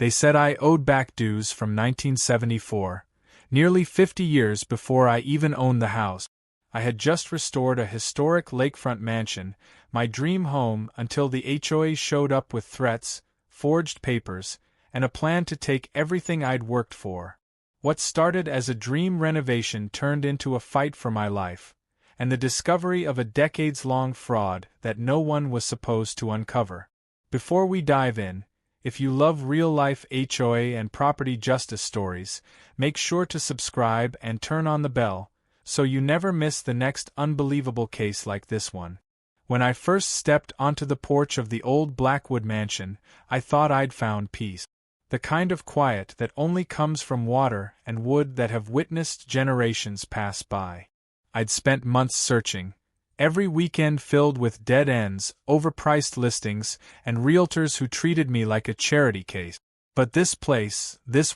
They said I owed back dues from 1974, nearly 50 years before I even owned the house. I had just restored a historic lakefront mansion, my dream home, until the HOA showed up with threats, forged papers, and a plan to take everything I'd worked for. What started as a dream renovation turned into a fight for my life, and the discovery of a decades-long fraud that no one was supposed to uncover. Before we dive in, if you love real-life HOA and property justice stories, make sure to subscribe and turn on the bell, so you never miss the next unbelievable case like this one. When I first stepped onto the porch of the old Blackwood mansion, I thought I'd found peace. The kind of quiet that only comes from water and wood that have witnessed generations pass by. I'd spent months searching, every weekend filled with dead ends, overpriced listings, and realtors who treated me like a charity case. But this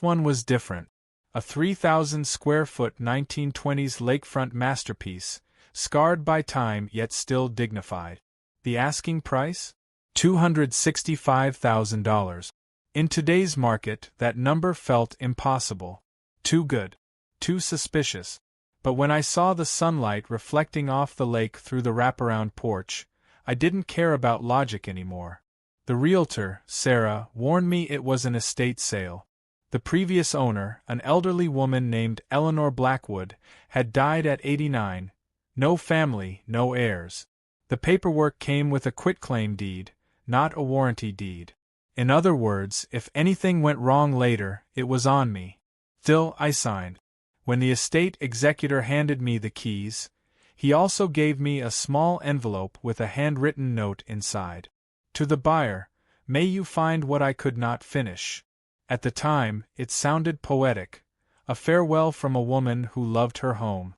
one was different. A 3,000-square-foot 1920s lakefront masterpiece, scarred by time yet still dignified. The asking price? $265,000. In today's market, that number felt impossible. Too good. Too suspicious. But when I saw the sunlight reflecting off the lake through the wraparound porch, I didn't care about logic anymore. The realtor, Sarah, warned me it was an estate sale. The previous owner, an elderly woman named Eleanor Blackwood, had died at 89. No family, no heirs. The paperwork came with a quitclaim deed, not a warranty deed. In other words, if anything went wrong later, it was on me. Still, I signed. When the estate executor handed me the keys, he also gave me a small envelope with a handwritten note inside. To the buyer, may you find what I could not finish. At the time, it sounded poetic, a farewell from a woman who loved her home.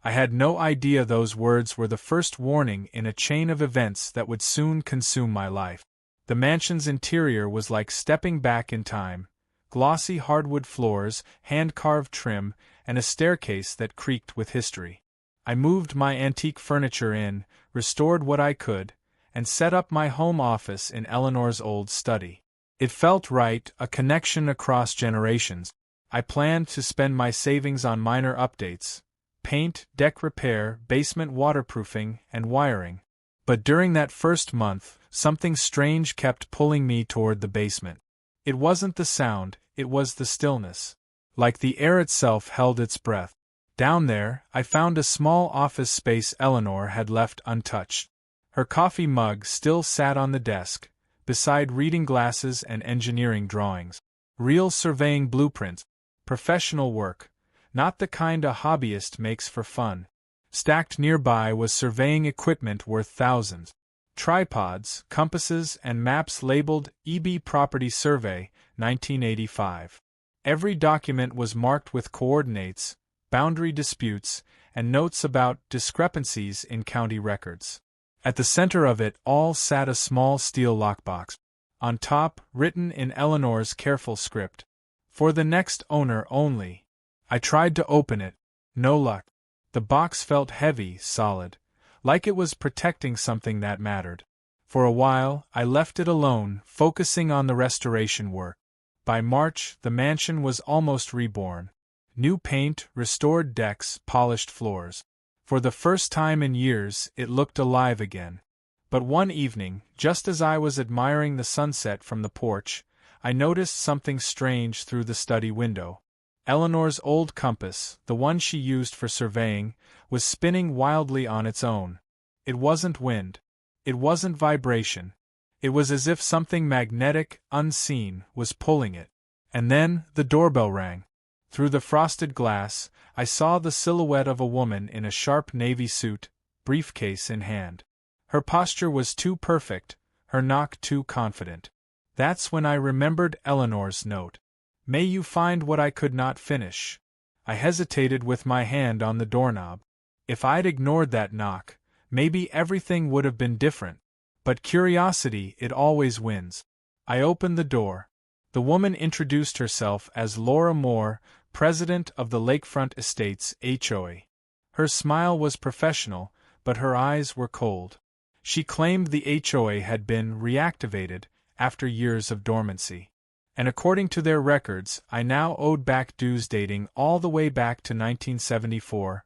I had no idea those words were the first warning in a chain of events that would soon consume my life. The mansion's interior was like stepping back in time. Glossy hardwood floors, hand-carved trim, and a staircase that creaked with history. I moved my antique furniture in, restored what I could, and set up my home office in Eleanor's old study. It felt right, a connection across generations. I planned to spend my savings on minor updates: paint, deck repair, basement waterproofing, and wiring. But during that first month, something strange kept pulling me toward the basement. It wasn't the sound, it was the stillness. Like the air itself held its breath. Down there, I found a small office space Eleanor had left untouched. Her coffee mug still sat on the desk, beside reading glasses and engineering drawings. Real surveying blueprints. Professional work. Not the kind a hobbyist makes for fun. Stacked nearby was surveying equipment worth thousands. Tripods, compasses, and maps labeled EB Property Survey, 1985. Every document was marked with coordinates, boundary disputes, and notes about discrepancies in county records. At the center of it all sat a small steel lockbox. On top, written in Eleanor's careful script, "For the next owner only." I tried to open it. No luck. The box felt heavy, solid, like it was protecting something that mattered. For a while, I left it alone, focusing on the restoration work. By March, the mansion was almost reborn. New paint, restored decks, polished floors. For the first time in years, it looked alive again. But one evening, just as I was admiring the sunset from the porch, I noticed something strange through the study window. Eleanor's old compass, the one she used for surveying, was spinning wildly on its own. It wasn't wind. It wasn't vibration. It was as if something magnetic, unseen, was pulling it. And then, the doorbell rang. Through the frosted glass, I saw the silhouette of a woman in a sharp navy suit, briefcase in hand. Her posture was too perfect, her knock too confident. That's when I remembered Eleanor's note. "May you find what I could not finish." I hesitated with my hand on the doorknob. If I'd ignored that knock, maybe everything would have been different. But curiosity, it always wins. I opened the door. The woman introduced herself as Laura Moore, president of the Lakefront Estates HOA. Her smile was professional, but her eyes were cold. She claimed the HOA had been reactivated after years of dormancy. and according to their records, I now owed back dues dating all the way back to 1974,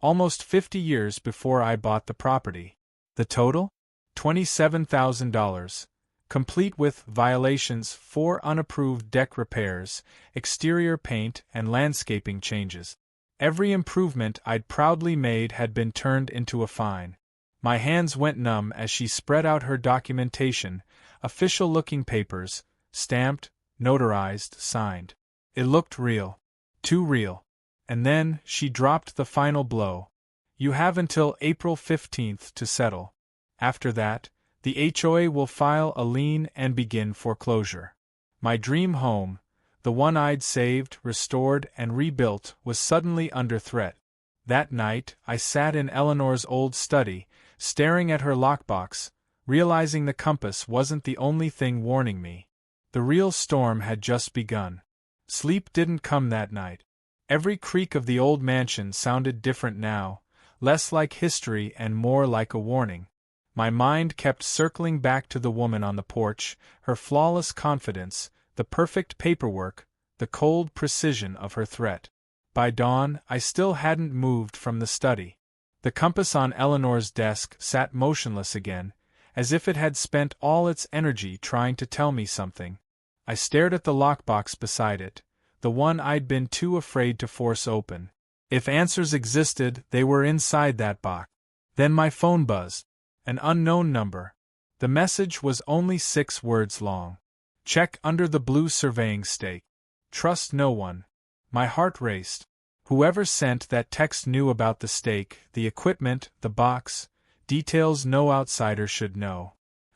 almost 50 years before I bought the property. The total? $27,000, complete with violations, 4 unapproved deck repairs, exterior paint, and landscaping changes. Every improvement I'd proudly made had been turned into a fine. My hands went numb as she spread out her documentation, official-looking papers, stamped, notarized, signed. It looked real. Too real. And then, she dropped the final blow. You have until April 15th to settle. After that, the HOA will file a lien and begin foreclosure. My dream home, the one I'd saved, restored, and rebuilt, was suddenly under threat. That night, I sat in Eleanor's old study, staring at her lockbox, realizing the compass wasn't the only thing warning me. The real storm had just begun. Sleep didn't come that night. Every creak of the old mansion sounded different now, less like history and more like a warning. My mind kept circling back to the woman on the porch, her flawless confidence, the perfect paperwork, the cold precision of her threat. By dawn, I still hadn't moved from the study. The compass on Eleanor's desk sat motionless again, as if it had spent all its energy trying to tell me something. I stared at the lockbox beside it, the one I'd been too afraid to force open. If answers existed, they were inside that box. Then my phone buzzed. An unknown number. The message was only 6 words long. Check under the blue surveying stake. Trust no one. My heart raced. Whoever sent that text knew about the stake, the equipment, the box, details no outsider should know.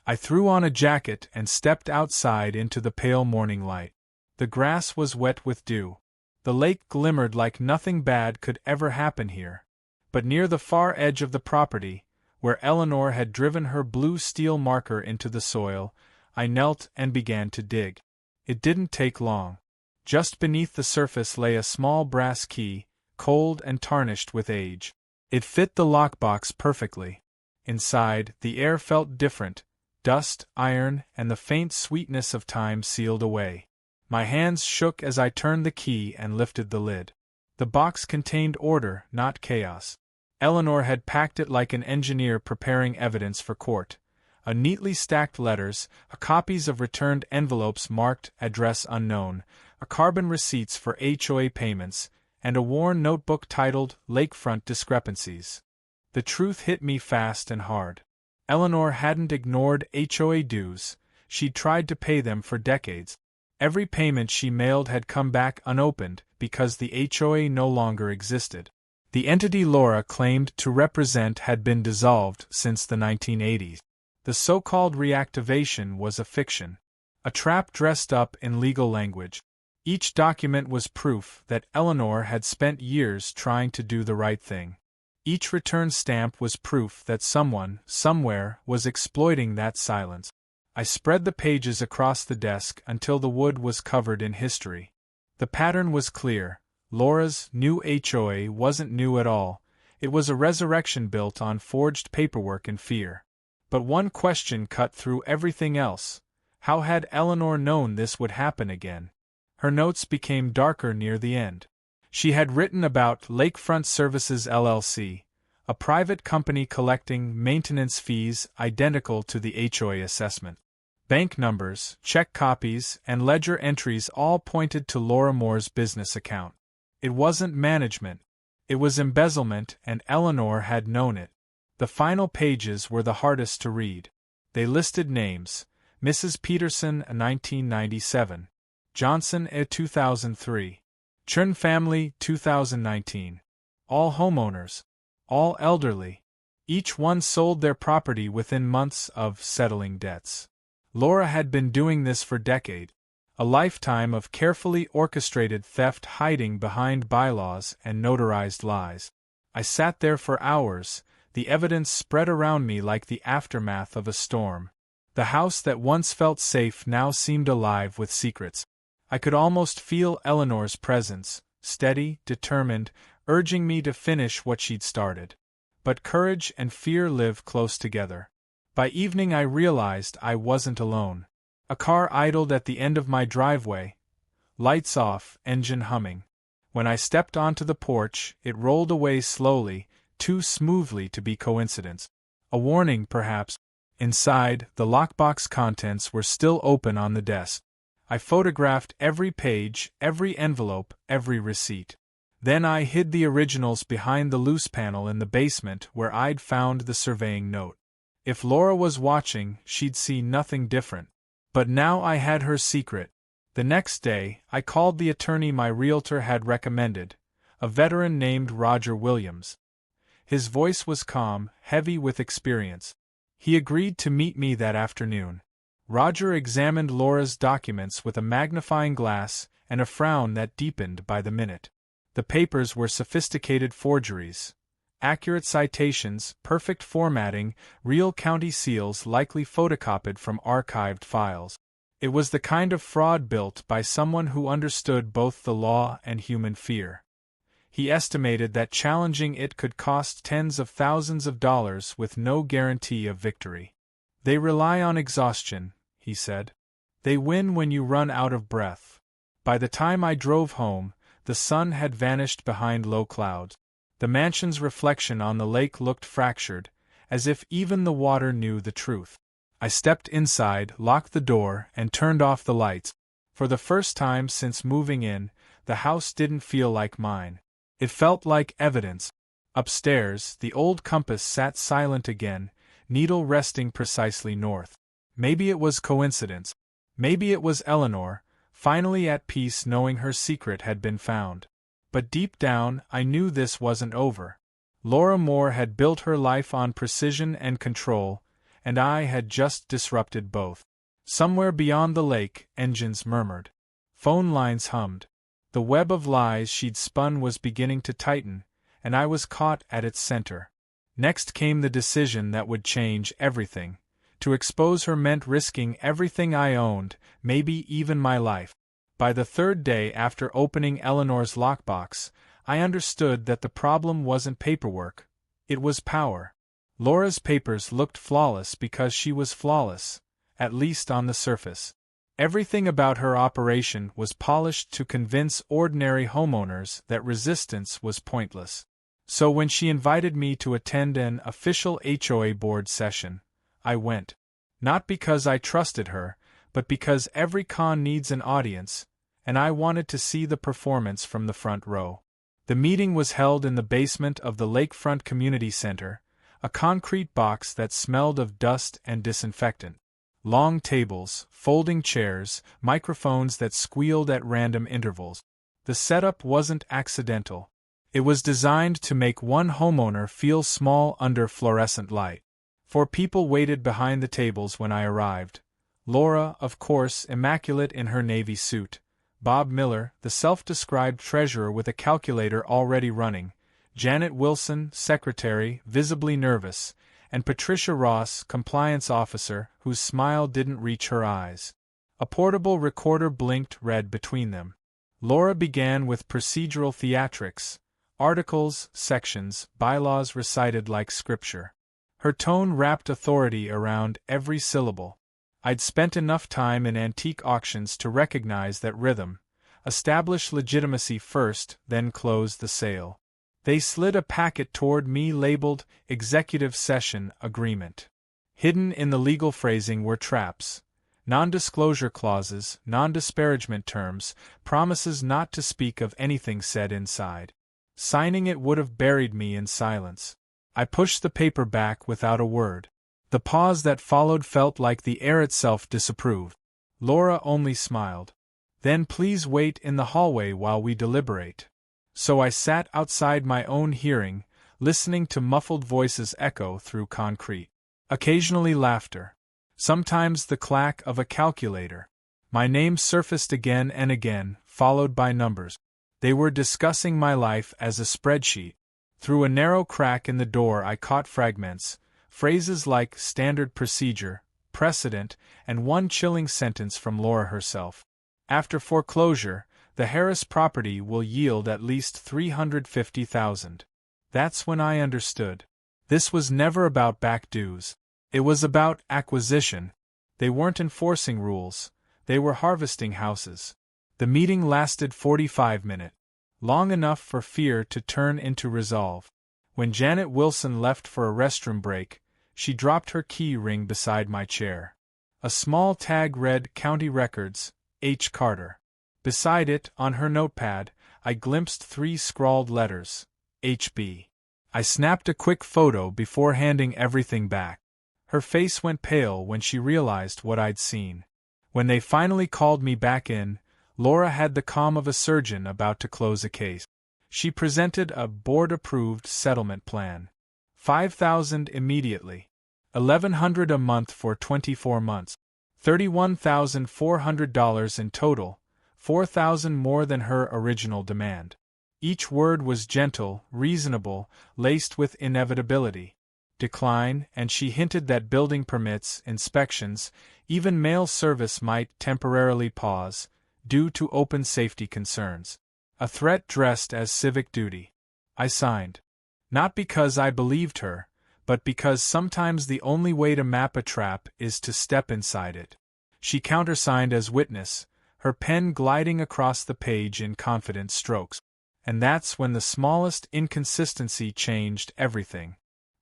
I threw on a jacket and stepped outside into the pale morning light. The grass was wet with dew. The lake glimmered like nothing bad could ever happen here. But near the far edge of the property, where Eleanor had driven her blue steel marker into the soil, I knelt and began to dig. It didn't take long. Just beneath the surface lay a small brass key, cold and tarnished with age. It fit the lockbox perfectly. Inside, the air felt different, dust, iron, and the faint sweetness of time sealed away. My hands shook as I turned the key and lifted the lid. The box contained order, not chaos. Eleanor had packed it like an engineer preparing evidence for court. A neatly stacked letters, copies of returned envelopes marked address unknown, carbon receipts for HOA payments, and a worn notebook titled Lakefront Discrepancies. The truth hit me fast and hard. Eleanor hadn't ignored HOA dues, she'd tried to pay them for decades. Every payment she mailed had come back unopened because the HOA no longer existed. The entity Laura claimed to represent had been dissolved since the 1980s. The so-called reactivation was a fiction, a trap dressed up in legal language. Each document was proof that Eleanor had spent years trying to do the right thing. Each return stamp was proof that someone, somewhere, was exploiting that silence. I spread the pages across the desk until the wood was covered in history. The pattern was clear. Laura's new HOA wasn't new at all. It was a resurrection built on forged paperwork and fear. But one question cut through everything else. How had Eleanor known this would happen again? Her notes became darker near the end. She had written about Lakefront Services LLC, a private company collecting maintenance fees identical to the HOA assessment. Bank numbers, check copies, and ledger entries all pointed to Laura Moore's business account. It wasn't management. It was embezzlement, and Eleanor had known it. The final pages were the hardest to read. They listed names: Mrs. Peterson, 1997, Johnson, 2003, Churn family, 2019. All homeowners. All elderly. Each one sold their property within months of settling debts. Laura had been doing this for decades. A lifetime of carefully orchestrated theft hiding behind bylaws and notarized lies. I sat there for hours, the evidence spread around me like the aftermath of a storm. The house that once felt safe now seemed alive with secrets. I could almost feel Eleanor's presence, steady, determined, urging me to finish what she'd started. But courage and fear live close together. By evening I realized I wasn't alone. A car idled at the end of my driveway, lights off, engine humming. When I stepped onto the porch, it rolled away slowly, too smoothly to be coincidence. A warning, perhaps. Inside, the lockbox contents were still open on the desk. I photographed every page, every envelope, every receipt. Then I hid the originals behind the loose panel in the basement where I'd found the surveying note. If Laura was watching, she'd see nothing different. But now I had her secret. The next day, I called the attorney my realtor had recommended, a veteran named Roger Williams. His voice was calm, heavy with experience. He agreed to meet me that afternoon. Roger examined Laura's documents with a magnifying glass and a frown that deepened by the minute. The papers were sophisticated forgeries. Accurate citations, perfect formatting, real county seals likely photocopied from archived files. It was the kind of fraud built by someone who understood both the law and human fear. He estimated that challenging it could cost tens of thousands of dollars with no guarantee of victory. They rely on exhaustion, he said. They win when you run out of breath. By the time I drove home, the sun had vanished behind low clouds. The mansion's reflection on the lake looked fractured, as if even the water knew the truth. I stepped inside, locked the door, and turned off the lights. For the first time since moving in, the house didn't feel like mine. It felt like evidence. Upstairs, the old compass sat silent again, needle resting precisely north. Maybe it was coincidence. Maybe it was Eleanor, finally at peace knowing her secret had been found. But deep down, I knew this wasn't over. Laura Moore had built her life on precision and control, and I had just disrupted both. Somewhere beyond the lake, engines murmured. Phone lines hummed. The web of lies she'd spun was beginning to tighten, and I was caught at its center. Next came the decision that would change everything. To expose her meant risking everything I owned, maybe even my life. By the third day after opening Eleanor's lockbox, I understood that the problem wasn't paperwork. It was power. Laura's papers looked flawless because she was flawless, at least on the surface. Everything about her operation was polished to convince ordinary homeowners that resistance was pointless. So when she invited me to attend an official HOA board session, I went. Not because I trusted her, but because every con needs an audience, and I wanted to see the performance from the front row. The meeting was held in the basement of the Lakefront Community Center, a concrete box that smelled of dust and disinfectant. Long tables, folding chairs, microphones that squealed at random intervals. The setup wasn't accidental. It was designed to make one homeowner feel small under fluorescent light. 4 people waited behind the tables when I arrived. Laura, of course, immaculate in her navy suit. Bob Miller, the self-described treasurer with a calculator already running. Janet Wilson, secretary, visibly nervous. And Patricia Ross, compliance officer, whose smile didn't reach her eyes. A portable recorder blinked red between them. Laura began with procedural theatrics. Articles, sections, bylaws recited like scripture. Her tone wrapped authority around every syllable. I'd spent enough time in antique auctions to recognize that rhythm. Establish legitimacy first, then close the sale. They slid a packet toward me labeled Executive Session Agreement. Hidden in the legal phrasing were traps. Non-disclosure clauses, non-disparagement terms, promises not to speak of anything said inside. Signing it would have buried me in silence. I pushed the paper back without a word. The pause that followed felt like the air itself disapproved. Laura only smiled. Then please wait in the hallway while we deliberate. So I sat outside my own hearing, listening to muffled voices echo through concrete. Occasionally laughter. Sometimes the clack of a calculator. My name surfaced again and again, followed by numbers. They were discussing my life as a spreadsheet. Through a narrow crack in the door I caught fragments, phrases like standard procedure, precedent, and one chilling sentence from Laura herself. After foreclosure, the Harris property will yield at least $350,000. That's when I understood. This was never about back dues. It was about acquisition. They weren't enforcing rules, they were harvesting houses. The meeting lasted 45 minutes. Long enough for fear to turn into resolve. When Janet Wilson left for a restroom break, she dropped her key ring beside my chair. A small tag read County Records, H. Carter. Beside it, on her notepad, I glimpsed 3 scrawled letters, HB. I snapped a quick photo before handing everything back. Her face went pale when she realized what I'd seen. When they finally called me back in, Laura had the calm of a surgeon about to close a case. She presented a board-approved settlement plan. $5,000 immediately. $1,100 a month for 24 months. $31,400 in total, $4,000 more than her original demand. Each word was gentle, reasonable, laced with inevitability. Decline, and she hinted that building permits, inspections, even mail service might temporarily pause, due to open safety concerns. A threat dressed as civic duty. I signed. Not because I believed her, but because sometimes the only way to map a trap is to step inside it. She countersigned as witness, her pen gliding across the page in confident strokes. And that's when the smallest inconsistency changed everything.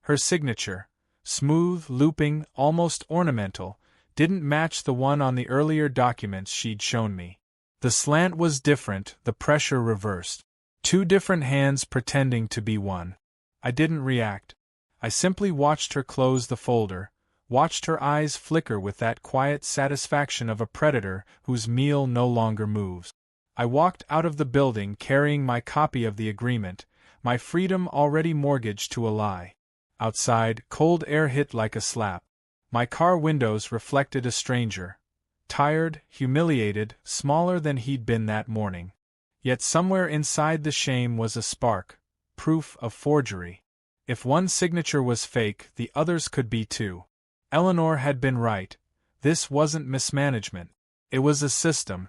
Her signature, smooth, looping, almost ornamental, didn't match the one on the earlier documents she'd shown me. The slant was different, the pressure reversed. 2 different hands pretending to be one. I didn't react. I simply watched her close the folder, watched her eyes flicker with that quiet satisfaction of a predator whose meal no longer moves. I walked out of the building carrying my copy of the agreement, my freedom already mortgaged to a lie. Outside, cold air hit like a slap. My car windows reflected a stranger. Tired, humiliated, smaller than he'd been that morning. Yet somewhere inside the shame was a spark, proof of forgery. If one signature was fake, the others could be too. Eleanor had been right. This wasn't mismanagement. It was a system.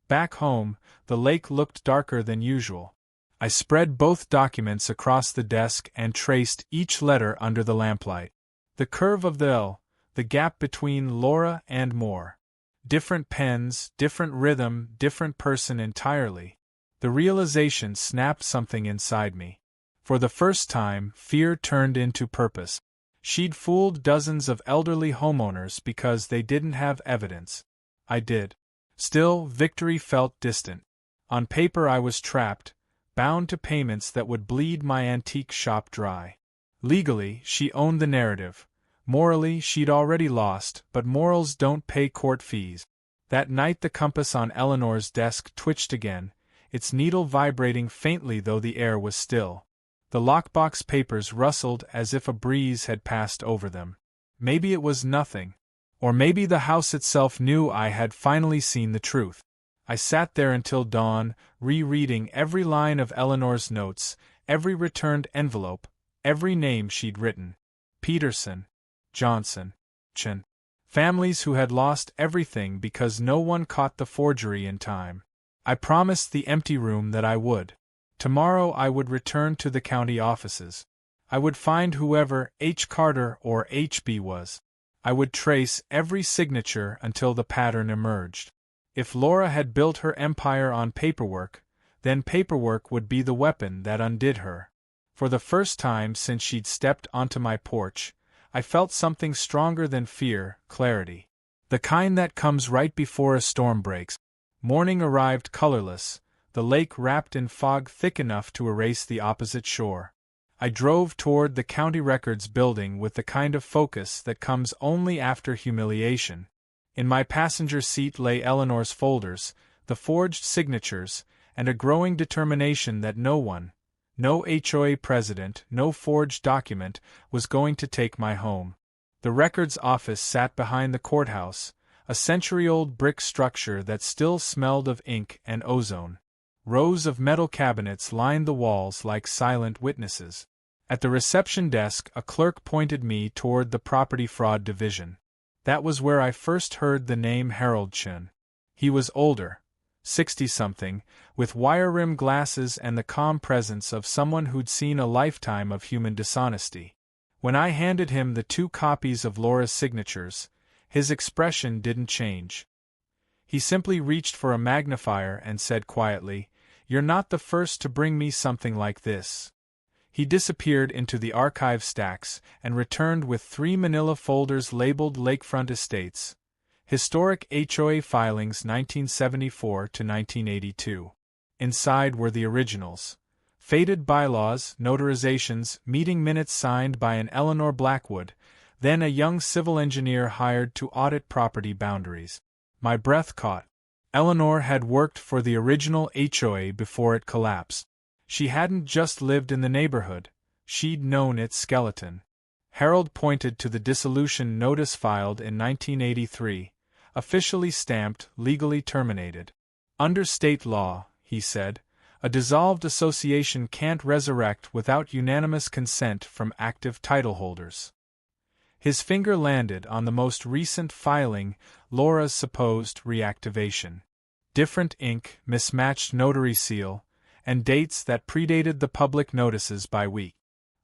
Back home, the lake looked darker than usual. I spread both documents across the desk and traced each letter under the lamplight. The curve of the L, the gap between Laura and Moore. Different pens, different rhythm, different person entirely. The realization snapped something inside me. For the first time, fear turned into purpose. She'd fooled dozens of elderly homeowners because they didn't have evidence. I did. Still, victory felt distant. On paper I was trapped, bound to payments that would bleed my antique shop dry. Legally, she owned the narrative. Morally, she'd already lost, but morals don't pay court fees. That night the compass on Eleanor's desk twitched again, its needle vibrating faintly though the air was still. The lockbox papers rustled as if a breeze had passed over them. Maybe it was nothing. Or maybe the house itself knew I had finally seen the truth. I sat there until dawn, rereading every line of Eleanor's notes, every returned envelope, every name she'd written. Peterson, Johnson, Chen. Families who had lost everything because no one caught the forgery in time. I promised the empty room that I would. Tomorrow I would return to the county offices. I would find whoever H. Carter or HB was. I would trace every signature until the pattern emerged. If Laura had built her empire on paperwork, then paperwork would be the weapon that undid her. For the first time since she'd stepped onto my porch, I felt something stronger than fear, clarity. The kind that comes right before a storm breaks. Morning arrived colorless, the lake wrapped in fog thick enough to erase the opposite shore. I drove toward the county records building with the kind of focus that comes only after humiliation. In my passenger seat lay Eleanor's folders, the forged signatures, and a growing determination that no one, no HOA president, no forged document, was going to take my home. The records office sat behind the courthouse, a century-old brick structure that still smelled of ink and ozone. Rows of metal cabinets lined the walls like silent witnesses. At the reception desk, a clerk pointed me toward the property fraud division. That was where I first heard the name Harold Chen. He was older, 60-something, with wire-rimmed glasses and the calm presence of someone who'd seen a lifetime of human dishonesty. When I handed him the 2 copies of Laura's signatures, His expression didn't change. He simply reached for a magnifier and said quietly, "You're not the first to bring me something like this." He disappeared into the archive stacks and returned with 3 manila folders labeled Lakefront Estates. Historic HOA Filings 1974 to 1982. Inside were the originals. Faded bylaws, notarizations, meeting minutes signed by an Eleanor Blackwood, then a young civil engineer hired to audit property boundaries. My breath caught. Eleanor had worked for the original HOA before it collapsed. She hadn't just lived in the neighborhood, she'd known its skeleton. Harold pointed to the dissolution notice filed in 1983, officially stamped, legally terminated. Under state law, he said, a dissolved association can't resurrect without unanimous consent from active title holders. His finger landed on the most recent filing, Laura's supposed reactivation. Different ink, mismatched notary seal, and dates that predated the public notices by week.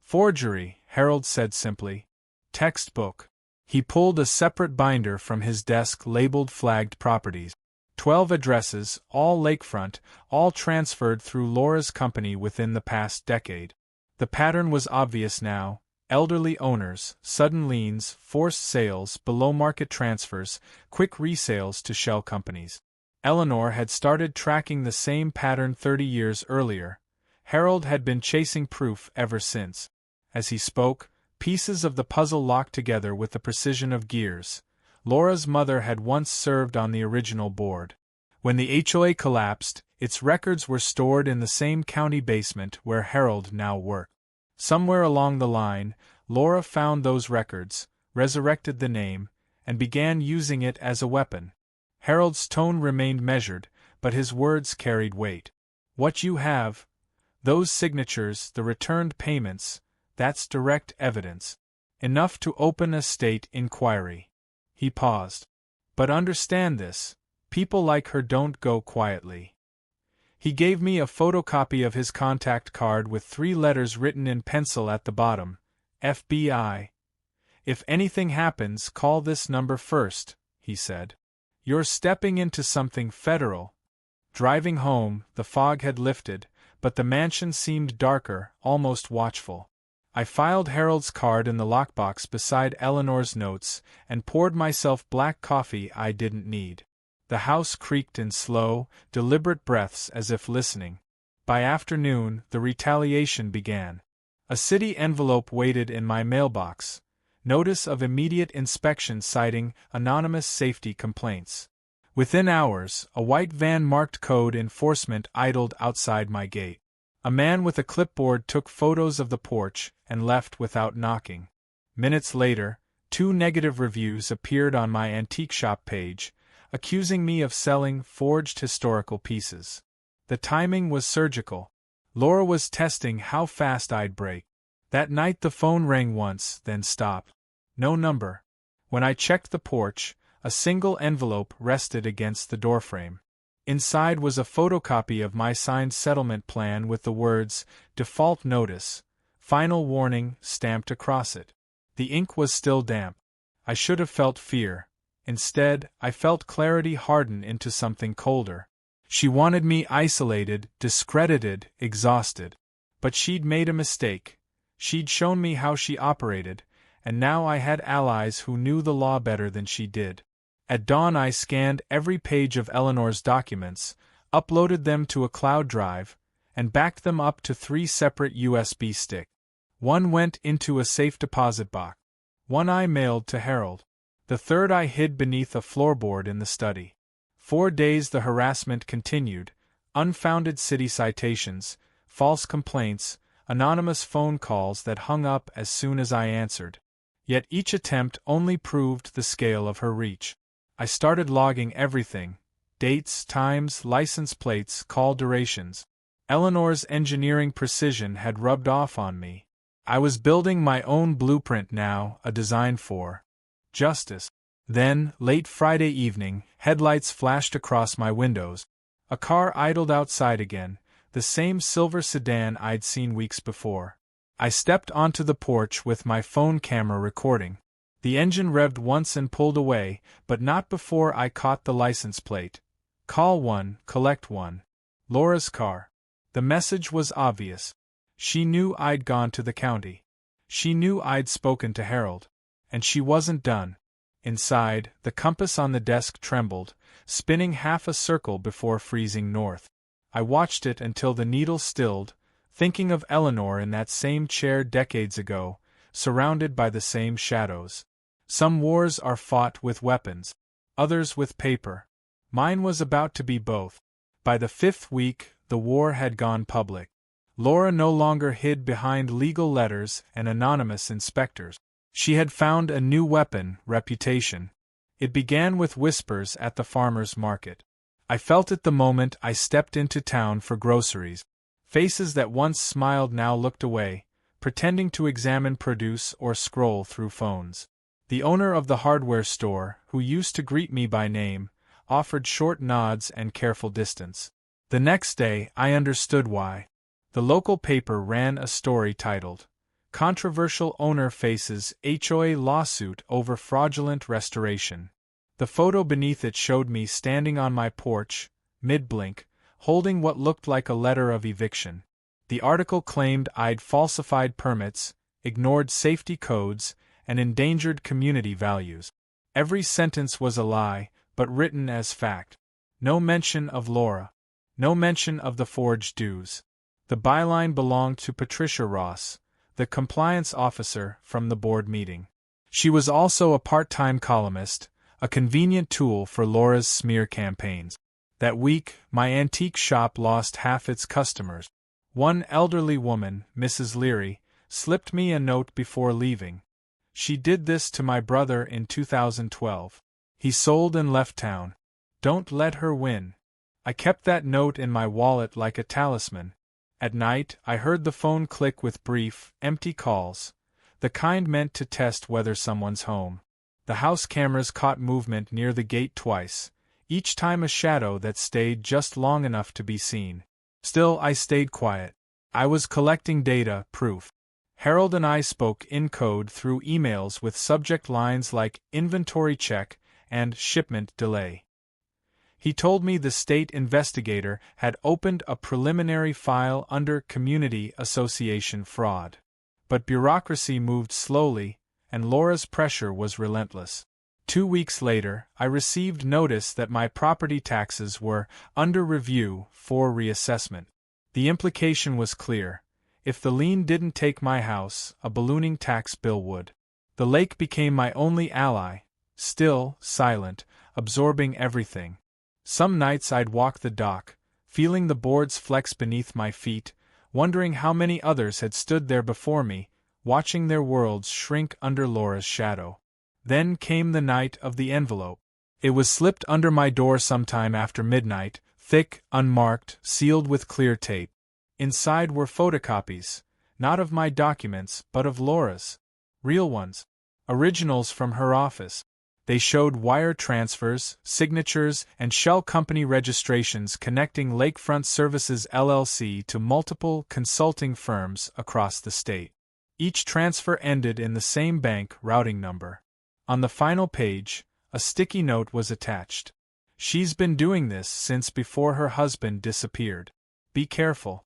Forgery, Harold said simply. Textbook. He pulled a separate binder from his desk labeled Flagged Properties. 12 addresses, all lakefront, all transferred through Laura's company within the past decade. The pattern was obvious now: elderly owners, sudden liens, forced sales, below-market transfers, quick resales to shell companies. Eleanor had started tracking the same pattern 30 years earlier. Harold had been chasing proof ever since. As he spoke, pieces of the puzzle locked together with the precision of gears. Laura's mother had once served on the original board. When the HOA collapsed, its records were stored in the same county basement where Harold now worked. Somewhere along the line, Laura found those records, resurrected the name, and began using it as a weapon. Harold's tone remained measured, but his words carried weight. "What you have, those signatures, the returned payments, that's direct evidence. Enough to open a state inquiry." He paused. "But understand this, people like her don't go quietly." He gave me a photocopy of his contact card with 3 letters written in pencil at the bottom: FBI. "If anything happens, call this number first," he said. "You're stepping into something federal." Driving home, the fog had lifted, but the mansion seemed darker, almost watchful. I filed Harold's card in the lockbox beside Eleanor's notes and poured myself black coffee I didn't need. The house creaked in slow, deliberate breaths as if listening. By afternoon, the retaliation began. A city envelope waited in my mailbox. Notice of immediate inspection citing anonymous safety complaints. Within hours, a white van marked code enforcement idled outside my gate. A man with a clipboard took photos of the porch and left without knocking. Minutes later, 2 negative reviews appeared on my antique shop page, accusing me of selling forged historical pieces. The timing was surgical. Laura was testing how fast I'd break. That night the phone rang once, then stopped. No number. When I checked the porch, a single envelope rested against the doorframe. Inside was a photocopy of my signed settlement plan with the words, "Default Notice, Final Warning," stamped across it. The ink was still damp. I should have felt fear. Instead, I felt clarity harden into something colder. She wanted me isolated, discredited, exhausted. But she'd made a mistake. She'd shown me how she operated, and now I had allies who knew the law better than she did. At dawn I scanned every page of Eleanor's documents, uploaded them to a cloud drive, and backed them up to 3 separate USB sticks. One went into a safe deposit box. One I mailed to Harold. The third I hid beneath a floorboard in the study. 4 days the harassment continued: unfounded city citations, false complaints, anonymous phone calls that hung up as soon as I answered. Yet each attempt only proved the scale of her reach. I started logging everything: dates, times, license plates, call durations. Eleanor's engineering precision had rubbed off on me. I was building my own blueprint now, a design for justice. Then, late Friday evening, headlights flashed across my windows. A car idled outside again, the same silver sedan I'd seen weeks before. I stepped onto the porch with my phone camera recording. The engine revved once and pulled away, but not before I caught the license plate. Call 1, collect 1. Laura's car. The message was obvious. She knew I'd gone to the county. She knew I'd spoken to Harold. And she wasn't done. Inside, the compass on the desk trembled, spinning half a circle before freezing north. I watched it until the needle stilled, thinking of Eleanor in that same chair decades ago, surrounded by the same shadows. Some wars are fought with weapons, others with paper. Mine was about to be both. By the 5th week, the war had gone public. Laura no longer hid behind legal letters and anonymous inspectors. She had found a new weapon, reputation. It began with whispers at the farmer's market. I felt it the moment I stepped into town for groceries. Faces that once smiled now looked away, pretending to examine produce or scroll through phones. The owner of the hardware store, who used to greet me by name, offered short nods and careful distance. The next day, I understood why. The local paper ran a story titled, "Controversial Owner Faces HOA Lawsuit Over Fraudulent Restoration." The photo beneath it showed me standing on my porch, mid-blink, holding what looked like a letter of eviction. The article claimed I'd falsified permits, ignored safety codes, and endangered community values. Every sentence was a lie, but written as fact. No mention of Laura. No mention of the forged dues. The byline belonged to Patricia Ross, the compliance officer from the board meeting. She was also a part-time columnist, a convenient tool for Laura's smear campaigns. That week, my antique shop lost half its customers. One elderly woman, Mrs. Leary, slipped me a note before leaving. She did this to my brother in 2012. He sold and left town. Don't let her win. I kept that note in my wallet like a talisman. At night, I heard the phone click with brief, empty calls, the kind meant to test whether someone's home. The house cameras caught movement near the gate twice, each time a shadow that stayed just long enough to be seen. Still, I stayed quiet. I was collecting data, proof. Harold and I spoke in code through emails with subject lines like inventory check and shipment delay. He told me the state investigator had opened a preliminary file under Community Association fraud. But bureaucracy moved slowly, and Laura's pressure was relentless. 2 weeks later, I received notice that my property taxes were under review for reassessment. The implication was clear. If the lien didn't take my house, a ballooning tax bill would. The lake became my only ally, still, silent, absorbing everything. Some nights I'd walk the dock, feeling the boards flex beneath my feet, wondering how many others had stood there before me, watching their worlds shrink under Laura's shadow. Then came the night of the envelope. It was slipped under my door sometime after midnight, thick, unmarked, sealed with clear tape. Inside were photocopies, not of my documents, but of Laura's. Real ones. Originals from her office. They showed wire transfers, signatures, and shell company registrations connecting Lakefront Services LLC to multiple consulting firms across the state. Each transfer ended in the same bank routing number. On the final page, a sticky note was attached. She's been doing this since before her husband disappeared. Be careful.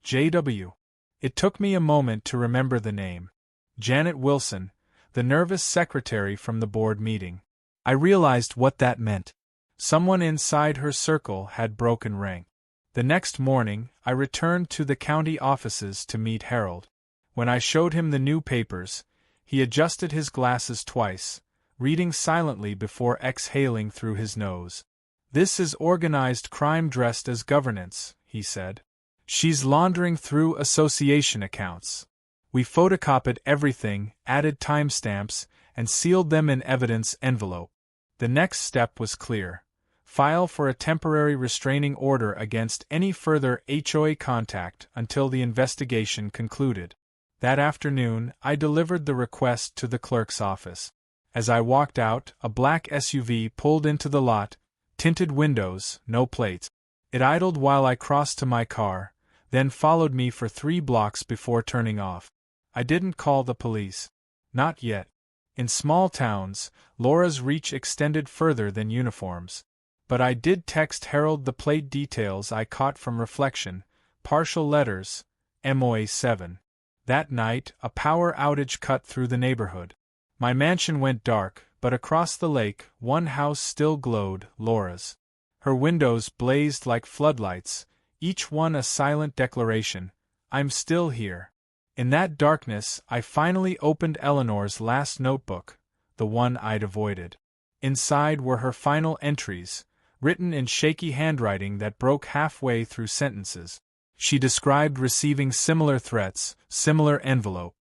J.W. It took me a moment to remember the name. Janet Wilson, the nervous secretary from the board meeting. I realized what that meant. Someone inside her circle had broken rank. The next morning, I returned to the county offices to meet Harold. When I showed him the new papers, he adjusted his glasses twice, reading silently before exhaling through his nose. "This is organized crime dressed as governance," he said. "She's laundering through association accounts." We photocopied everything, added timestamps, and sealed them in evidence envelope. The next step was clear. File for a temporary restraining order against any further HOA contact until the investigation concluded. That afternoon, I delivered the request to the clerk's office. As I walked out, a black SUV pulled into the lot, tinted windows, no plates. It idled while I crossed to my car, then followed me for 3 blocks before turning off. I didn't call the police. Not yet. In small towns, Laura's reach extended further than uniforms. But I did text Harold the plate details I caught from reflection, partial letters, MOA 7. That night, a power outage cut through the neighborhood. My mansion went dark, but across the lake, one house still glowed, Laura's. Her windows blazed like floodlights, each one a silent declaration, "I'm still here." In that darkness, I finally opened Eleanor's last notebook, the one I'd avoided. Inside were her final entries, written in shaky handwriting that broke halfway through sentences. She described receiving similar threats, similar envelope.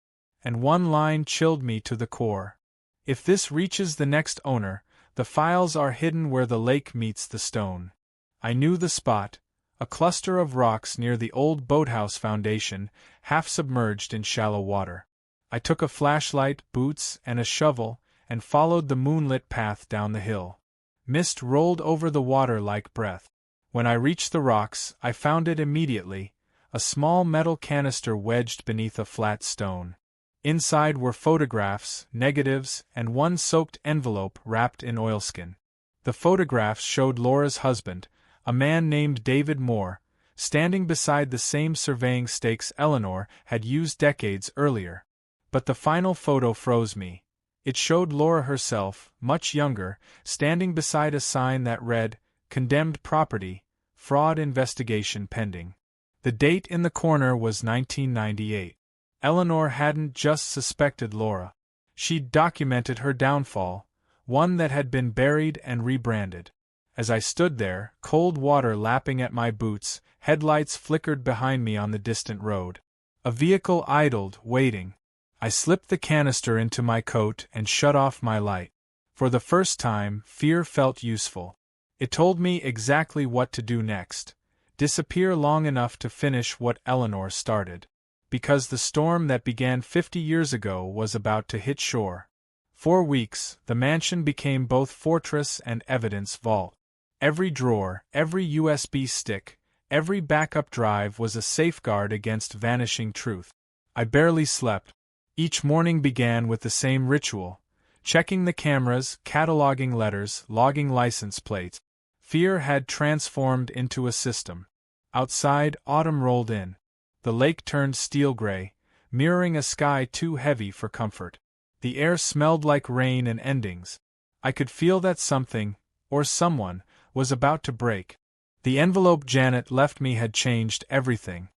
And one line chilled me to the core. "If this reaches the next owner, the files are hidden where the lake meets the stone." I knew the spot, a cluster of rocks near the old boathouse foundation, half submerged in shallow water. I took a flashlight, boots, and a shovel, and followed the moonlit path down the hill. Mist rolled over the water like breath. When I reached the rocks, I found it immediately, a small metal canister wedged beneath a flat stone. Inside were photographs, negatives, and one soaked envelope wrapped in oilskin. The photographs showed Laura's husband, a man named David Moore, standing beside the same surveying stakes Eleanor had used decades earlier. But the final photo froze me. It showed Laura herself, much younger, standing beside a sign that read, "Condemned property, fraud investigation pending." The date in the corner was 1998. Eleanor hadn't just suspected Laura. She'd documented her downfall, one that had been buried and rebranded. As I stood there, cold water lapping at my boots, headlights flickered behind me on the distant road. A vehicle idled, waiting. I slipped the canister into my coat and shut off my light. For the first time, fear felt useful. It told me exactly what to do next. Disappear long enough to finish what Eleanor started. Because the storm that began 50 years ago was about to hit shore. For weeks, the mansion became both fortress and evidence vault. Every drawer, every USB stick, every backup drive was a safeguard against vanishing truth. I barely slept. Each morning began with the same ritual: checking the cameras, cataloging letters, logging license plates. Fear had transformed into a system. Outside, autumn rolled in. The lake turned steel gray, mirroring a sky too heavy for comfort. The air smelled like rain and endings. I could feel that something, or someone, was about to break. The envelope Janet left me had changed everything.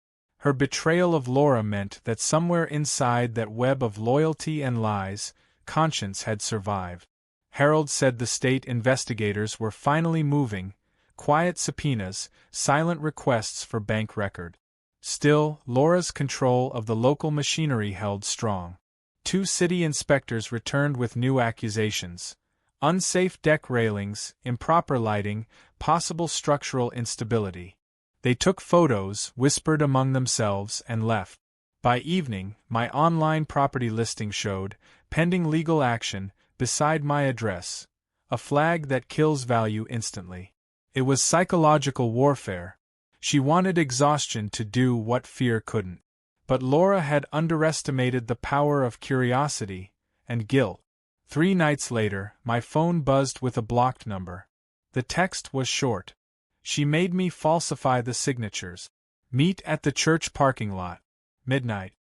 Her betrayal of Laura meant that somewhere inside that web of loyalty and lies, conscience had survived. Harold said the state investigators were finally moving, quiet subpoenas, silent requests for bank record. Still, Laura's control of the local machinery held strong. 2 city inspectors returned with new accusations: unsafe deck railings, improper lighting, possible structural instability. They took photos, whispered among themselves, and left. By evening, my online property listing showed, pending legal action, beside my address, a flag that kills value instantly. It was psychological warfare. She wanted exhaustion to do what fear couldn't. But Laura had underestimated the power of curiosity and guilt. 3 nights later, my phone buzzed with a blocked number. The text was short. She made me falsify the signatures. Meet at the church parking lot. Midnight.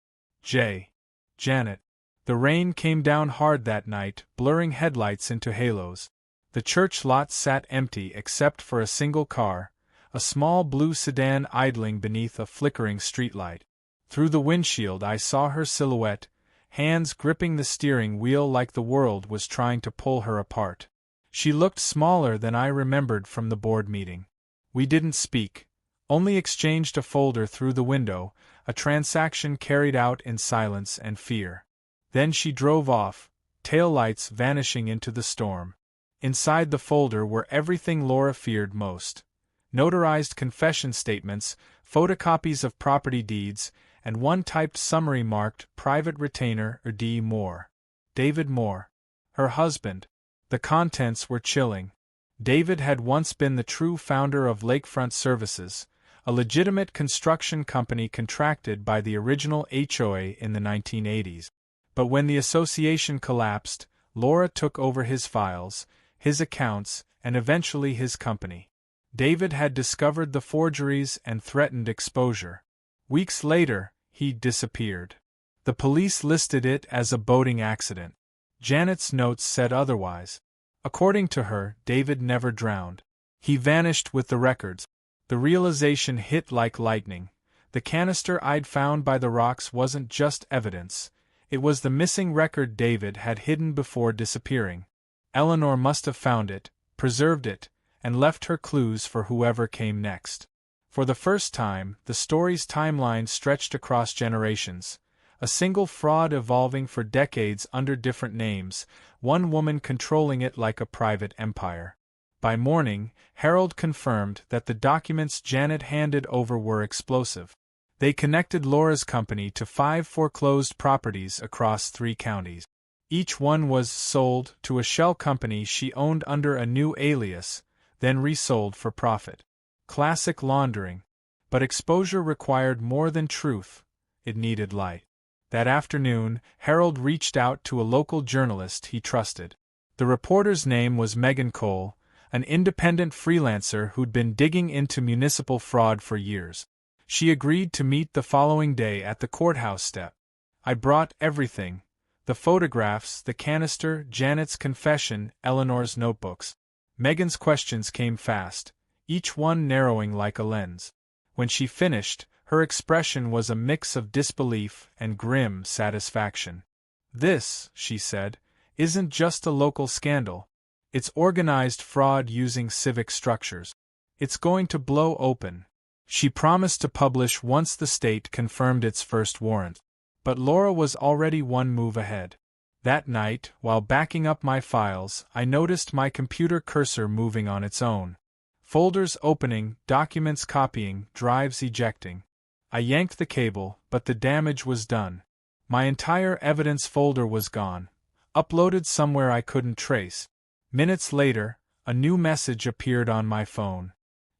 J. Janet. The rain came down hard that night, blurring headlights into halos. The church lot sat empty except for a single car, a small blue sedan idling beneath a flickering streetlight. Through the windshield I saw her silhouette, hands gripping the steering wheel like the world was trying to pull her apart. She looked smaller than I remembered from the board meeting. We didn't speak, only exchanged a folder through the window, a transaction carried out in silence and fear. Then she drove off, taillights vanishing into the storm. Inside the folder were everything Laura feared most: notarized confession statements, photocopies of property deeds, and one typed summary marked Private Retainer or D. Moore. David Moore. Her husband. The contents were chilling. David had once been the true founder of Lakefront Services, a legitimate construction company contracted by the original HOA in the 1980s. But when the association collapsed, Laura took over his files, his accounts, and eventually his company. David had discovered the forgeries and threatened exposure. Weeks later, he disappeared. The police listed it as a boating accident. Janet's notes said otherwise. According to her, David never drowned. He vanished with the records. The realization hit like lightning. The canister I'd found by the rocks wasn't just evidence. It was the missing record David had hidden before disappearing. Eleanor must have found it, preserved it, and left her clues for whoever came next. For the first time, the story's timeline stretched across generations. A single fraud evolving for decades under different names, one woman controlling it like a private empire. By morning, Harold confirmed that the documents Janet handed over were explosive. They connected Laura's company to 5 foreclosed properties across 3 counties. Each one was sold to a shell company she owned under a new alias, then resold for profit. Classic laundering. But exposure required more than truth. It needed light. That afternoon, Harold reached out to a local journalist he trusted. The reporter's name was Megan Cole, an independent freelancer who'd been digging into municipal fraud for years. She agreed to meet the following day at the courthouse step. I brought everything: the photographs, the canister, Janet's confession, Eleanor's notebooks. Megan's questions came fast, each one narrowing like a lens. When she finished, her expression was a mix of disbelief and grim satisfaction. "This," she said, "isn't just a local scandal. It's organized fraud using civic structures. It's going to blow open." She promised to publish once the state confirmed its first warrant. But Laura was already one move ahead. That night, while backing up my files, I noticed my computer cursor moving on its own. Folders opening, documents copying, drives ejecting. I yanked the cable, but the damage was done. My entire evidence folder was gone, uploaded somewhere I couldn't trace. Minutes later, a new message appeared on my phone.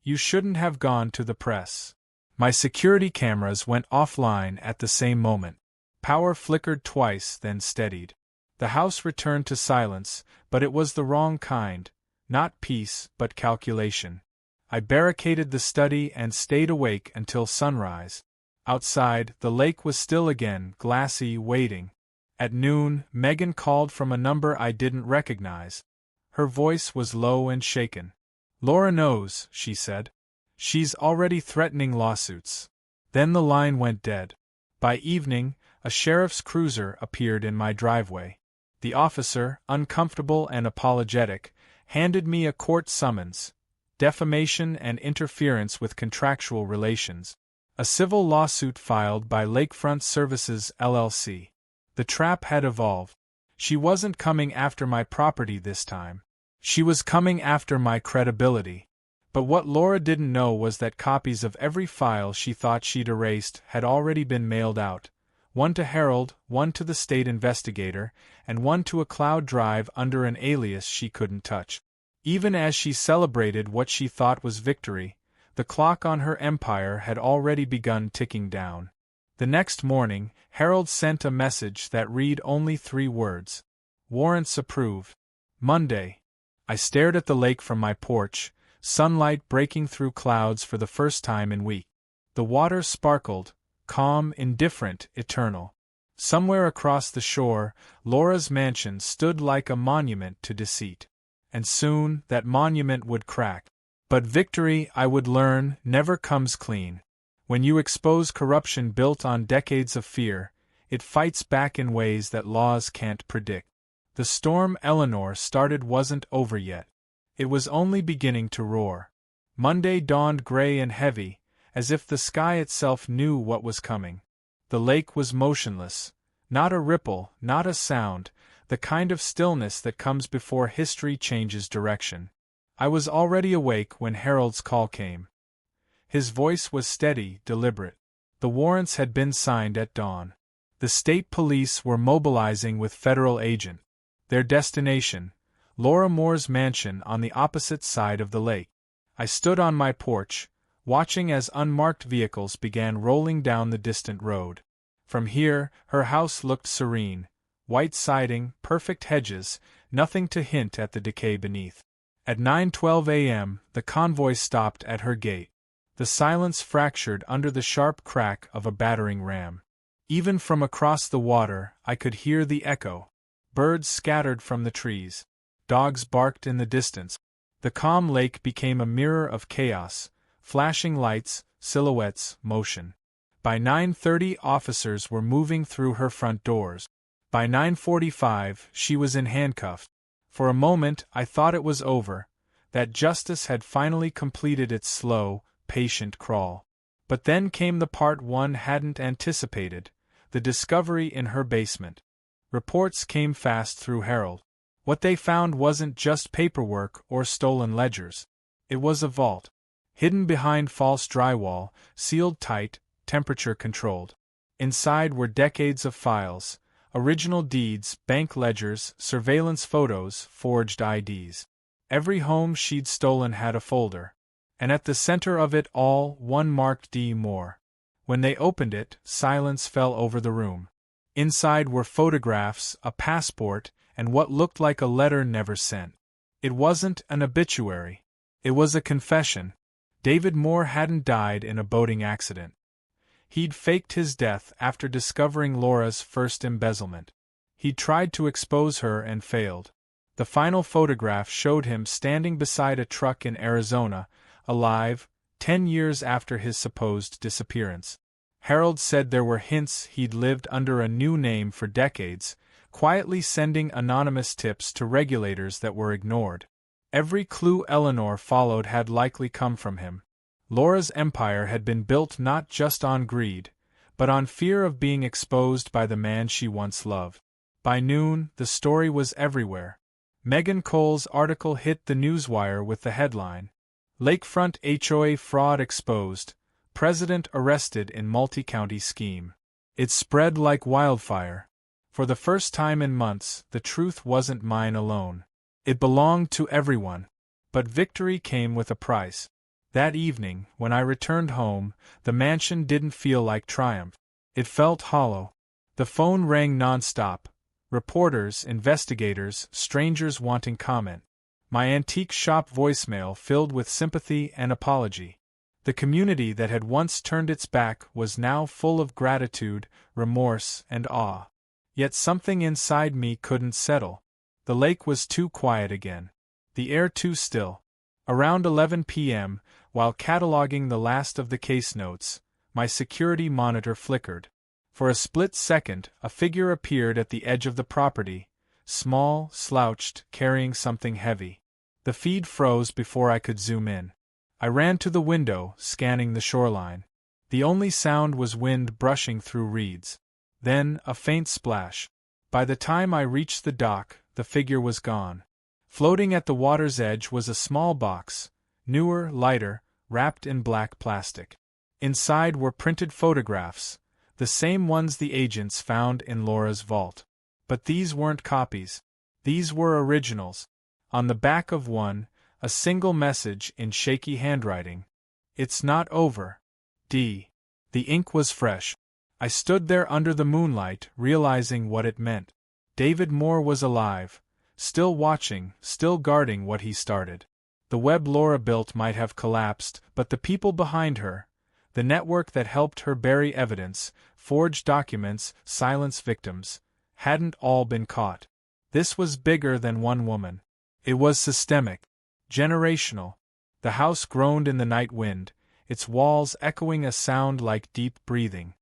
"You shouldn't have gone to the press." My security cameras went offline at the same moment. Power flickered twice, then steadied. The house returned to silence, but it was the wrong kind. Not peace, but calculation. I barricaded the study and stayed awake until sunrise. Outside, the lake was still again, glassy, waiting. At noon, Megan called from a number I didn't recognize. Her voice was low and shaken. "Laura knows," she said. "She's already threatening lawsuits." Then the line went dead. By evening, a sheriff's cruiser appeared in my driveway. The officer, uncomfortable and apologetic, handed me a court summons: defamation and interference with contractual relations. A civil lawsuit filed by Lakefront Services LLC. The trap had evolved. She wasn't coming after my property this time. She was coming after my credibility. But what Laura didn't know was that copies of every file she thought she'd erased had already been mailed out. One to Harold, one to the state investigator, and one to a cloud drive under an alias she couldn't touch. Even as she celebrated what she thought was victory, the clock on her empire had already begun ticking down. The next morning, Harold sent a message that read only 3 words: "Warrants approved." Monday. I stared at the lake from my porch, sunlight breaking through clouds for the first time in weeks. The water sparkled, calm, indifferent, eternal. Somewhere across the shore, Laura's mansion stood like a monument to deceit. And soon, that monument would crack. But victory, I would learn, never comes clean. When you expose corruption built on decades of fear, it fights back in ways that laws can't predict. The storm Eleanor started wasn't over yet. It was only beginning to roar. Monday dawned gray and heavy, as if the sky itself knew what was coming. The lake was motionless. Not a ripple, not a sound, the kind of stillness that comes before history changes direction. I was already awake when Harold's call came. His voice was steady, deliberate. The warrants had been signed at dawn. The state police were mobilizing with federal agents. Their destination, Laura Moore's mansion on the opposite side of the lake. I stood on my porch, watching as unmarked vehicles began rolling down the distant road. From here, her house looked serene, white siding, perfect hedges, nothing to hint at the decay beneath. At 9:12 a.m., the convoy stopped at her gate. The silence fractured under the sharp crack of a battering ram. Even from across the water, I could hear the echo. Birds scattered from the trees. Dogs barked in the distance. The calm lake became a mirror of chaos, flashing lights, silhouettes, motion. By 9:30, officers were moving through her front doors. By 9:45, she was in handcuffs. For a moment, I thought it was over, that justice had finally completed its slow, patient crawl. But then came the part one hadn't anticipated, the discovery in her basement. Reports came fast through Herald. What they found wasn't just paperwork or stolen ledgers. It was a vault. Hidden behind false drywall, sealed tight, temperature-controlled. Inside were decades of files, original deeds, bank ledgers, surveillance photos, forged IDs. Every home she'd stolen had a folder. And at the center of it all, one marked D. Moore. When they opened it, silence fell over the room. Inside were photographs, a passport, and what looked like a letter never sent. It wasn't an obituary. It was a confession. David Moore hadn't died in a boating accident. He'd faked his death after discovering Laura's first embezzlement. He'd tried to expose her and failed. The final photograph showed him standing beside a truck in Arizona, alive, 10 years after his supposed disappearance. Harold said there were hints he'd lived under a new name for decades, quietly sending anonymous tips to regulators that were ignored. Every clue Eleanor followed had likely come from him. Laura's empire had been built not just on greed, but on fear of being exposed by the man she once loved. By noon, the story was everywhere. Megan Cole's article hit the newswire with the headline, "Lakefront HOA Fraud Exposed, President Arrested in Multi-County Scheme." It spread like wildfire. For the first time in months, the truth wasn't mine alone. It belonged to everyone. But victory came with a price. That evening, when I returned home, the mansion didn't feel like triumph. It felt hollow. The phone rang nonstop. Reporters, investigators, strangers wanting comment. My antique shop voicemail filled with sympathy and apology. The community that had once turned its back was now full of gratitude, remorse, and awe. Yet something inside me couldn't settle. The lake was too quiet again. The air too still. Around 11 p.m., while cataloging the last of the case notes, my security monitor flickered. For a split second, a figure appeared at the edge of the property, small, slouched, carrying something heavy. The feed froze before I could zoom in. I ran to the window, scanning the shoreline. The only sound was wind brushing through reeds. Then, a faint splash. By the time I reached the dock, the figure was gone. Floating at the water's edge was a small box, newer, lighter, wrapped in black plastic. Inside were printed photographs, the same ones the agents found in Laura's vault. But these weren't copies. These were originals. On the back of one, a single message in shaky handwriting. "It's not over. D." The ink was fresh. I stood there under the moonlight, realizing what it meant. David Moore was alive, still watching, still guarding what he started. The web Laura built might have collapsed, but the people behind her, the network that helped her bury evidence, forge documents, silence victims, hadn't all been caught. This was bigger than one woman. It was systemic, generational. The house groaned in the night wind, its walls echoing a sound like deep breathing.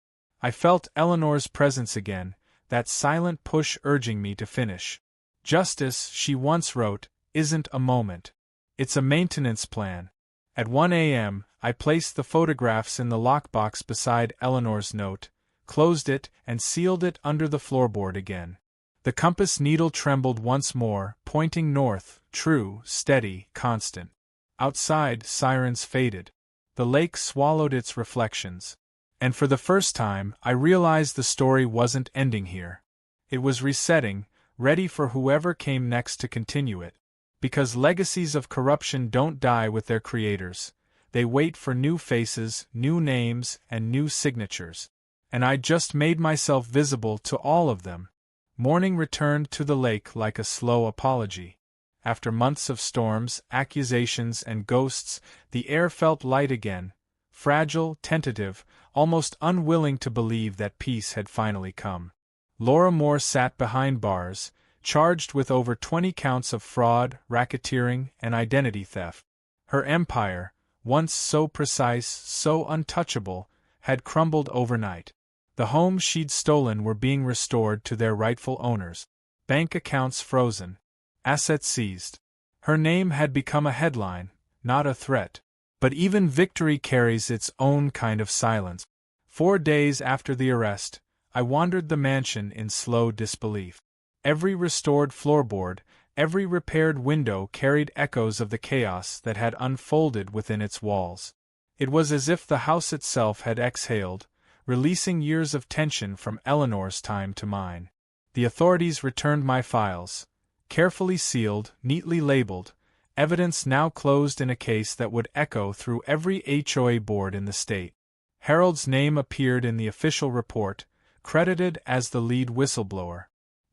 I felt Eleanor's presence again, that silent push urging me to finish. Justice, she once wrote, isn't a moment. It's a maintenance plan. At 1 a.m., I placed the photographs in the lockbox beside Eleanor's note, closed it, and sealed it under the floorboard again. The compass needle trembled once more, pointing north, true, steady, constant. Outside, sirens faded. The lake swallowed its reflections. And for the first time, I realized the story wasn't ending here. It was resetting, ready for whoever came next to continue it. Because legacies of corruption don't die with their creators. They wait for new faces, new names, and new signatures. And I just made myself visible to all of them. Morning returned to the lake like a slow apology. After months of storms, accusations, and ghosts, the air felt light again, fragile, tentative, almost unwilling to believe that peace had finally come. Laura Moore sat behind bars, charged with over 20 counts of fraud, racketeering, and identity theft. Her empire, once so precise, so untouchable, had crumbled overnight. The homes she'd stolen were being restored to their rightful owners. Bank accounts frozen. Assets seized. Her name had become a headline, not a threat. But even victory carries its own kind of silence. 4 days after the arrest, I wandered the mansion in slow disbelief. Every restored floorboard, every repaired window carried echoes of the chaos that had unfolded within its walls. It was as if the house itself had exhaled, releasing years of tension from Eleanor's time to mine. The authorities returned my files, carefully sealed, neatly labeled, evidence now closed in a case that would echo through every HOA board in the state. Harold's name appeared in the official report, credited as the lead whistleblower.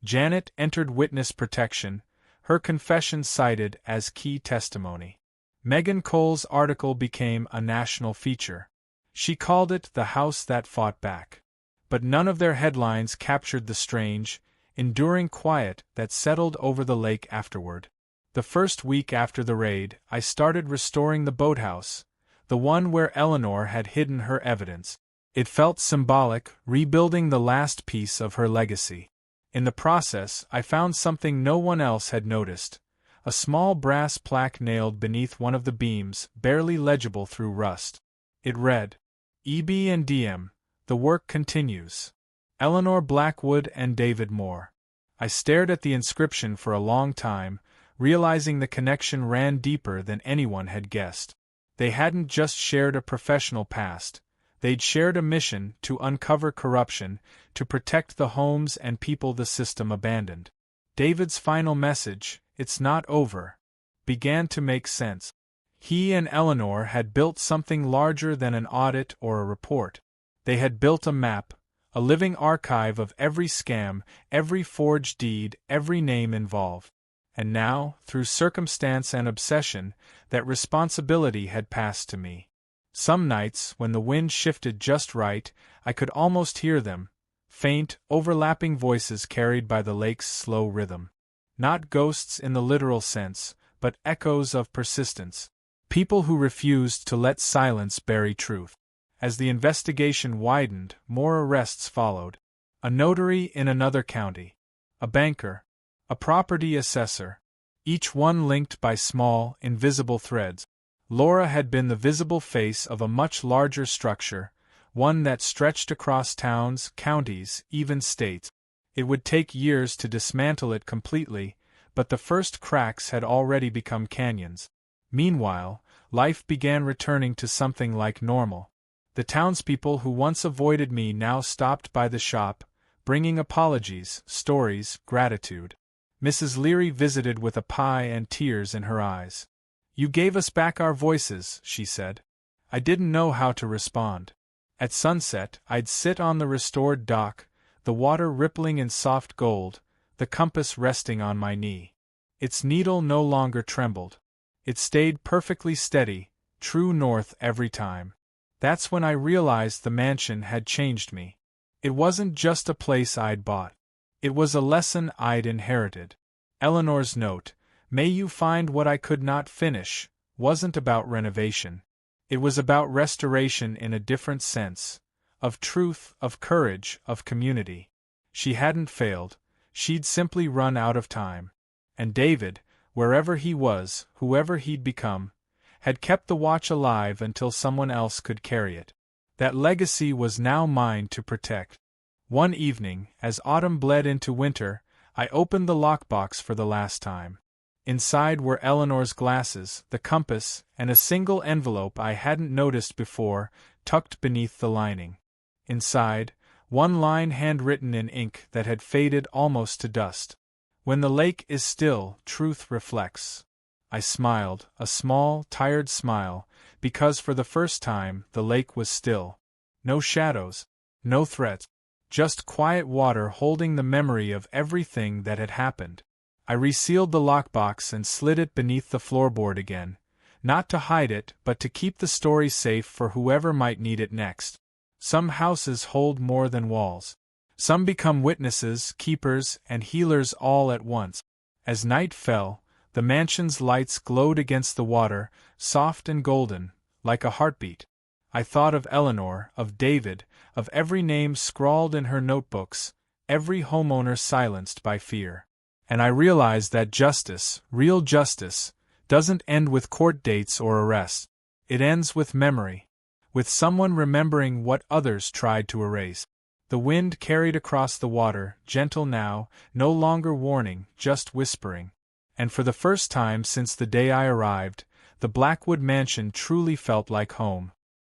Janet entered witness protection, her confession cited as key testimony. Megan Cole's article became a national feature. She called it the house that fought back. But none of their headlines captured the strange, enduring quiet that settled over the lake afterward. The first week after the raid, I started restoring the boathouse, the one where Eleanor had hidden her evidence. It felt symbolic, rebuilding the last piece of her legacy. In the process, I found something no one else had noticed: a small brass plaque nailed beneath one of the beams, barely legible through rust. It read, "EB and DM, the work continues. Eleanor Blackwood and David Moore." I stared at the inscription for a long time, realizing the connection ran deeper than anyone had guessed. They hadn't just shared a professional past, they'd shared a mission to uncover corruption, to protect the homes and people the system abandoned. David's final message, "It's not over," began to make sense. He and Eleanor had built something larger than an audit or a report. They had built a map, a living archive of every scam, every forged deed, every name involved. And now, through circumstance and obsession, that responsibility had passed to me. Some nights, when the wind shifted just right, I could almost hear them, faint, overlapping voices carried by the lake's slow rhythm. Not ghosts in the literal sense, but echoes of persistence. People who refused to let silence bury truth. As the investigation widened, more arrests followed. A notary in another county. A banker. A property assessor. Each one linked by small, invisible threads. Laura had been the visible face of a much larger structure, one that stretched across towns, counties, even states. It would take years to dismantle it completely, but the first cracks had already become canyons. Meanwhile, life began returning to something like normal. The townspeople who once avoided me now stopped by the shop, bringing apologies, stories, gratitude. Mrs. Leary visited with a pie and tears in her eyes. "You gave us back our voices," she said. I didn't know how to respond. At sunset, I'd sit on the restored dock, the water rippling in soft gold, the compass resting on my knee. Its needle no longer trembled. It stayed perfectly steady, true north every time. That's when I realized the mansion had changed me. It wasn't just a place I'd bought. It was a lesson I'd inherited. Eleanor's note, "May you find what I could not finish," wasn't about renovation. It was about restoration in a different sense, of truth, of courage, of community. She hadn't failed, she'd simply run out of time. And David, wherever he was, whoever he'd become, had kept the watch alive until someone else could carry it. That legacy was now mine to protect. One evening, as autumn bled into winter, I opened the lockbox for the last time. Inside were Eleanor's glasses, the compass, and a single envelope I hadn't noticed before, tucked beneath the lining. Inside, one line handwritten in ink that had faded almost to dust. "When the lake is still, truth reflects." I smiled, a small, tired smile, because for the first time the lake was still. No shadows, no threats, just quiet water holding the memory of everything that had happened. I resealed the lockbox and slid it beneath the floorboard again, not to hide it but to keep the story safe for whoever might need it next. Some houses hold more than walls. Some become witnesses, keepers, and healers all at once. As night fell, the mansion's lights glowed against the water, soft and golden, like a heartbeat. I thought of Eleanor, of David, of every name scrawled in her notebooks, every homeowner silenced by fear. And I realized that justice, real justice, doesn't end with court dates or arrests. It ends with memory, with someone remembering what others tried to erase. The wind carried across the water, gentle now, no longer warning, just whispering. And for the first time since the day I arrived, the Blackwood mansion truly felt like home.